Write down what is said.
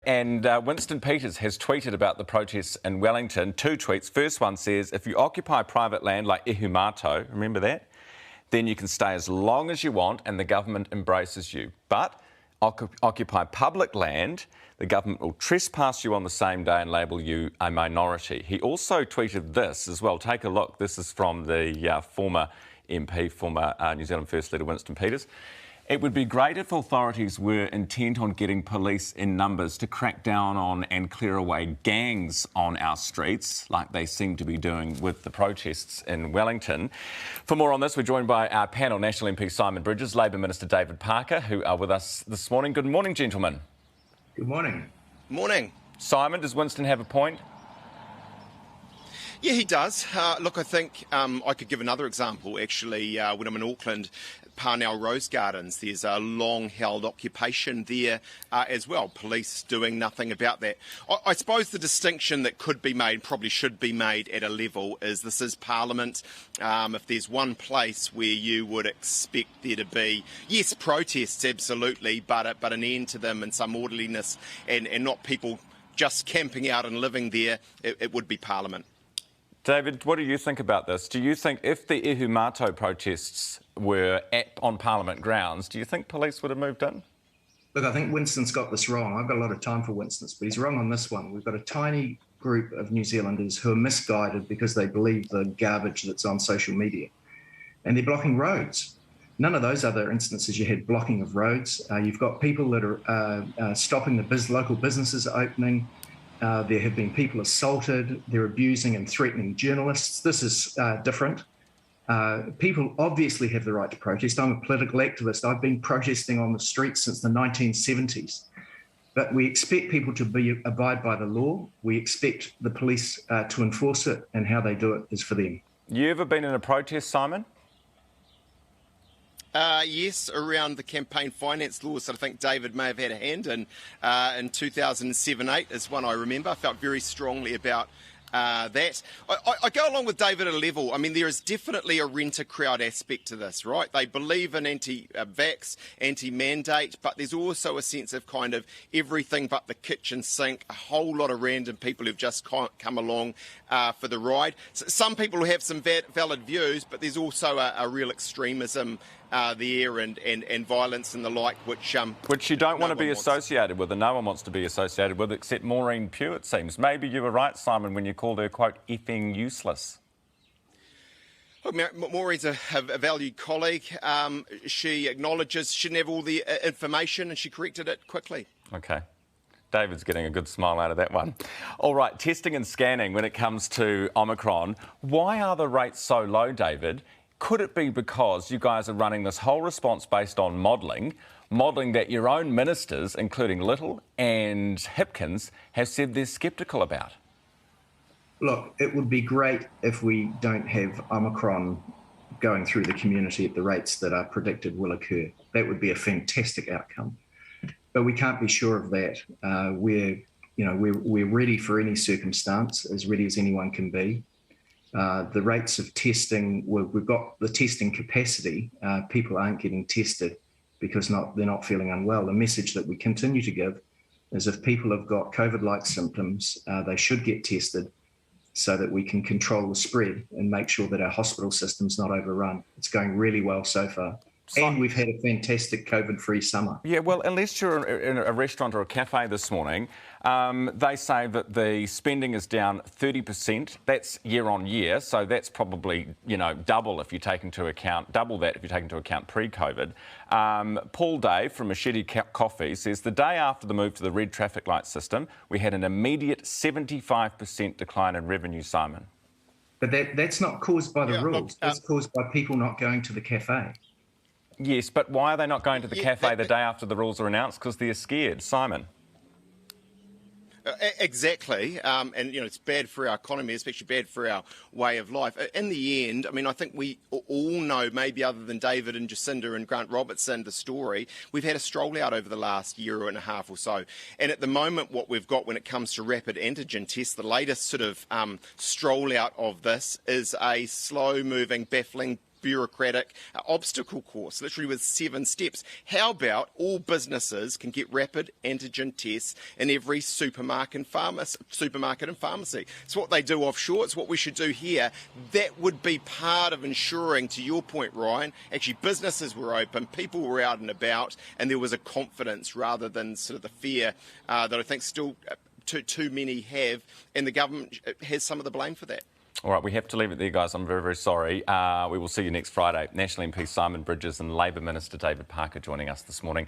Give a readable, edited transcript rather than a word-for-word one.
And Winston Peters has tweeted about the protests in Wellington. 2 tweets. First one says, if you occupy private land like Ihumato, remember that? Then you can stay as long as you want and the government embraces you. But occupy public land, the government will trespass you on the same day and label you a minority. He also tweeted this as well. Take a look. This is from the former MP, former New Zealand First Leader Winston Peters. It would be great if authorities were intent on getting police in numbers to crack down on and clear away gangs on our streets, like they seem to be doing with the protests in Wellington. For more on this, we're joined by our panel, National MP Simon Bridges, Labour Minister David Parker, who are with us this morning. Good morning, gentlemen. Good morning. Morning. Simon, does Winston have a point? Yeah, he does. Look, I think I could give another example, actually, when I'm in Auckland. Parnell Rose Gardens, there's a long-held occupation there as well. Police doing nothing about that. I suppose the distinction that could be made, probably should be made at a level, is this is Parliament. If there's one place where you would expect there to be, yes, protests, absolutely, but an end to them and some orderliness and not people just camping out and living there, it would be Parliament. David, what do you think about this? Do you think if the Ihumato protests were on Parliament grounds, do you think police would have moved in? Look, I think Winston's got this wrong. I've got a lot of time for Winston's, but he's wrong on this one. We've got a tiny group of New Zealanders who are misguided because they believe the garbage that's on social media. And they're blocking roads. None of those other instances you had blocking of roads. You've got people that are stopping the local businesses opening. There have been people assaulted. They're abusing and threatening journalists. This is different. People obviously have the right to protest. I'm a political activist. I've been protesting on the streets since the 1970s. But we expect people to abide by the law. We expect the police to enforce it, and how they do it is for them. You ever been in a protest, Simon? Yes, around the campaign finance laws that I think David may have had a hand in 2007-8 is one I remember. I felt very strongly about that. I go along with David at a level. I mean, there is definitely a rent-a-crowd aspect to this, right? They believe in anti-vax, anti-mandate, but there's also a sense of kind of everything but the kitchen sink, a whole lot of random people who've just come along for the ride. So some people who have some valid views, but there's also a real extremism there and violence and the like, which you don't want to be associated with, and no one wants to be associated with, except Maureen Pugh, it seems. Maybe you were right, Simon, when you called her, quote, effing useless. Look, Maureen's a valued colleague. She acknowledges she didn't have all the information and she corrected it quickly. OK. David's getting a good smile out of that one. All right, testing and scanning when it comes to Omicron. Why are the rates so low, David? Could it be because you guys are running this whole response based on modelling that your own ministers, including Little and Hipkins, have said they're sceptical about? Look, it would be great if we don't have Omicron going through the community at the rates that are predicted will occur. That would be a fantastic outcome. But we can't be sure of that. We're ready for any circumstance, as ready as anyone can be. The rates of testing, we've got the testing capacity. People aren't getting tested because they're not feeling unwell. The message that we continue to give is if people have got COVID-like symptoms, they should get tested so that we can control the spread and make sure that our hospital system's not overrun. It's going really well so far. And we've had a fantastic COVID-free summer. Yeah, well, unless you're in a restaurant or a cafe this morning, they say that the spending is down 30%. That's year on year, so that's probably, double that if you take into account pre-COVID. Paul Dave from Machete Coffee says the day after the move to the red traffic light system, we had an immediate 75% decline in revenue, Simon. But that's not caused by the rules. That's caused by people not going to the cafe. Yes, but why are they not going to the cafe the day after the rules are announced? Because they're scared. Simon? Exactly. And, it's bad for our economy, especially bad for our way of life. In the end, I mean, I think we all know, maybe other than David and Jacinda and Grant Robertson, the story. We've had a stroll out over the last year and a half or so. And at the moment, what we've got when it comes to rapid antigen tests, the latest sort of stroll out of this is a slow-moving, baffling bureaucratic obstacle course, literally with 7 steps. How about all businesses can get rapid antigen tests in every supermarket and pharmacy? It's what they do offshore. It's what we should do here. That would be part of ensuring, to your point, Ryan, actually businesses were open, people were out and about, and there was a confidence rather than sort of the fear that I think still too many have, and the government has some of the blame for that. All right, we have to leave it there, guys. I'm very, very sorry. We will see you next Friday. National MP Simon Bridges and Labour Minister David Parker joining us this morning.